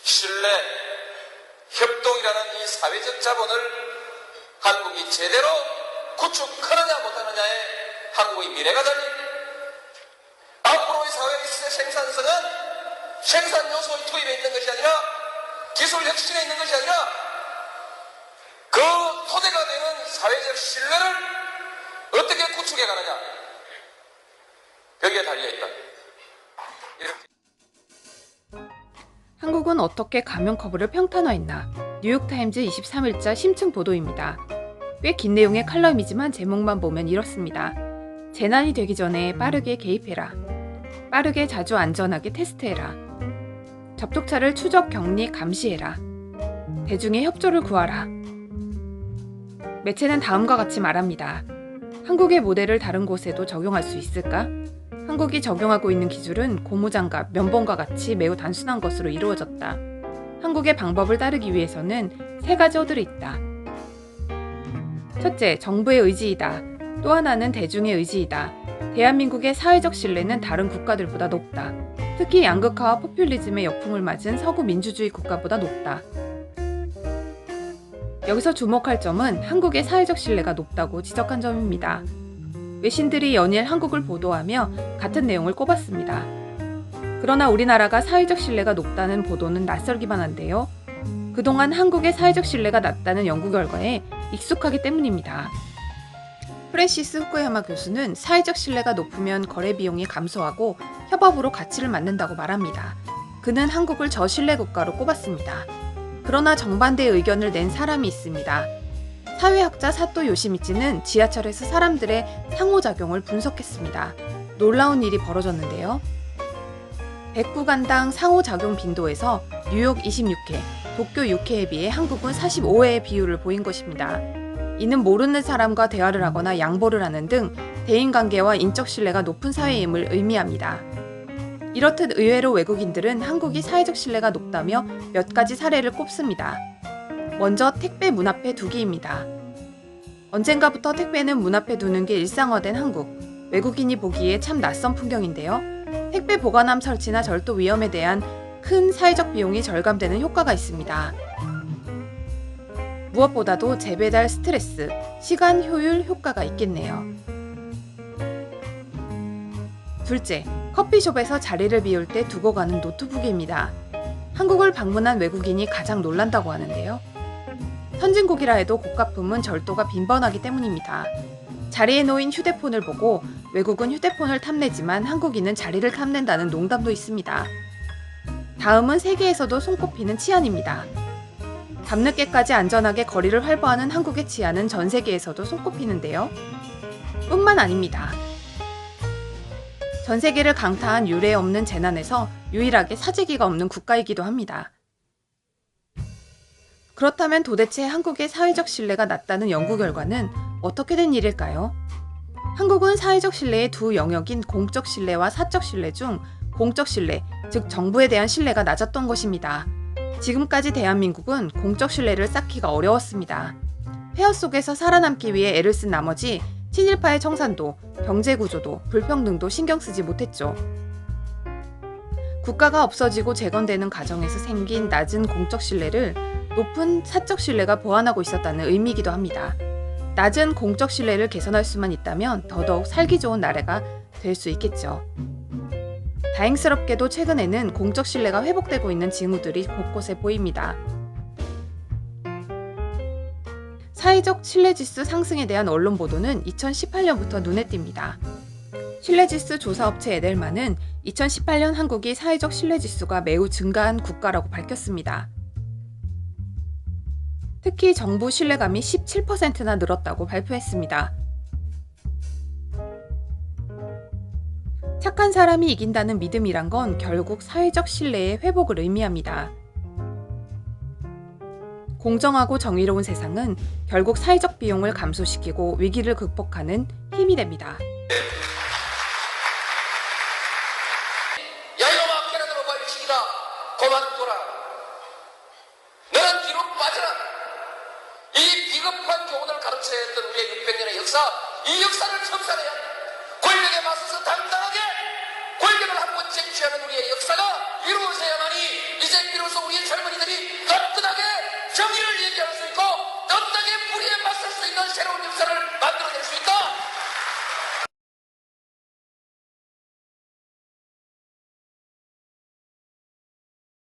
신뢰, 협동이라는 이 사회적 자본을 한국이 제대로 구축하느냐 못하느냐에 한국의 미래가 달립니다. 앞으로의 사회의 생산성은 생산 요소의 투입에 있는 것이 아니라 기술 혁신에 있는 것이 아니라 그 토대가 되는 사회적 신뢰를 어떻게 구축해 가느냐, 여기에 달려있다. 한국은 어떻게 감염 커브를 평탄화했나? 뉴욕타임즈 23일자 심층 보도입니다. 꽤 긴 내용의 칼럼이지만 제목만 보면 이렇습니다. 재난이 되기 전에 빠르게 개입해라. 빠르게 자주 안전하게 테스트해라. 접촉자를 추적, 격리, 감시해라. 대중의 협조를 구하라. 매체는 다음과 같이 말합니다. 한국의 모델을 다른 곳에도 적용할 수 있을까? 한국이 적용하고 있는 기술은 고무장갑, 면봉과 같이 매우 단순한 것으로 이루어졌다. 한국의 방법을 따르기 위해서는 세 가지 허들이 있다. 첫째, 정부의 의지이다. 또 하나는 대중의 의지이다. 대한민국의 사회적 신뢰는 다른 국가들보다 높다. 특히 양극화와 포퓰리즘의 역풍을 맞은 서구 민주주의 국가보다 높다. 여기서 주목할 점은 한국의 사회적 신뢰가 높다고 지적한 점입니다. 외신들이 연일 한국을 보도하며 같은 내용을 꼽았습니다. 그러나 우리나라가 사회적 신뢰가 높다는 보도는 낯설기만 한데요. 그동안 한국의 사회적 신뢰가 낮다는 연구 결과에 익숙하기 때문입니다. 프랜시스 후쿠야마 교수는 사회적 신뢰가 높으면 거래 비용이 감소하고 협업으로 가치를 만든다고 말합니다. 그는 한국을 저신뢰 국가로 꼽았습니다. 그러나 정반대의 의견을 낸 사람이 있습니다. 사회학자 사토 요시미치는 지하철에서 사람들의 상호작용을 분석했습니다. 놀라운 일이 벌어졌는데요. 100구간당 상호작용 빈도에서 뉴욕 26회, 도쿄 6회에 비해 한국은 45회의 비율을 보인 것입니다. 이는 모르는 사람과 대화를 하거나 양보를 하는 등 대인관계와 인적 신뢰가 높은 사회임을 의미합니다. 이렇듯 의외로 외국인들은 한국이 사회적 신뢰가 높다며 몇 가지 사례를 꼽습니다. 먼저 택배 문 앞에 두기입니다. 언젠가부터 택배는 문 앞에 두는 게 일상화된 한국. 외국인이 보기에 참 낯선 풍경인데요. 택배 보관함 설치나 절도 위험에 대한 큰 사회적 비용이 절감되는 효과가 있습니다. 무엇보다도 재배달 스트레스, 시간 효율 효과가 있겠네요. 둘째, 커피숍에서 자리를 비울 때 두고 가는 노트북입니다. 한국을 방문한 외국인이 가장 놀란다고 하는데요. 선진국이라 해도 고가품은 절도가 빈번하기 때문입니다. 자리에 놓인 휴대폰을 보고 외국은 휴대폰을 탐내지만 한국인은 자리를 탐낸다는 농담도 있습니다. 다음은 세계에서도 손꼽히는 치안입니다. 밤늦게까지 안전하게 거리를 활보하는 한국의 치안은 전 세계에서도 손꼽히는데요. 뿐만 아닙니다. 전 세계를 강타한 유례 없는 재난에서 유일하게 사재기가 없는 국가이기도 합니다. 그렇다면 도대체 한국의 사회적 신뢰가 낮다는 연구 결과는 어떻게 된 일일까요? 한국은 사회적 신뢰의 두 영역인 공적 신뢰와 사적 신뢰 중 공적 신뢰, 즉 정부에 대한 신뢰가 낮았던 것입니다. 지금까지 대한민국은 공적 신뢰를 쌓기가 어려웠습니다. 폐허 속에서 살아남기 위해 애를 쓴 나머지 친일파의 청산도, 경제구조도, 불평등도 신경 쓰지 못했죠. 국가가 없어지고 재건되는 과정에서 생긴 낮은 공적 신뢰를 높은 사적 신뢰가 보완하고 있었다는 의미이기도 합니다. 낮은 공적 신뢰를 개선할 수만 있다면 더더욱 살기 좋은 나라가 될 수 있겠죠. 다행스럽게도 최근에는 공적 신뢰가 회복되고 있는 징후들이 곳곳에 보입니다. 사회적 신뢰지수 상승에 대한 언론 보도는 2018년부터 눈에 띕니다. 신뢰지수 조사업체 에델만은 2018년 한국이 사회적 신뢰지수가 매우 증가한 국가라고 밝혔습니다. 특히 정부 신뢰감이 17%나 늘었다고 발표했습니다. 착한 사람이 이긴다는 믿음이란 건 결국 사회적 신뢰의 회복을 의미합니다. 공정하고 정의로운 세상은 결국 사회적 비용을 감소시키고 위기를 극복하는 힘이 됩니다. 야 이놈아 캐나다로 발치기다 그만둬라. 너는 뒤로 빠져라. 이 비겁한 교훈을 가르쳐야 했던 우리의 600년의 역사, 이 역사를 청산해야 한다. 권력에 맞서서 당당하게 권력을 한번 쟁취하는 우리의 역사가 이루어져야만이 이제 비로소 우리의 젊은 불의를 얘기할 수 있고 떳떳하게 불의에 맞설 수 있는 새로운 역사를 만들어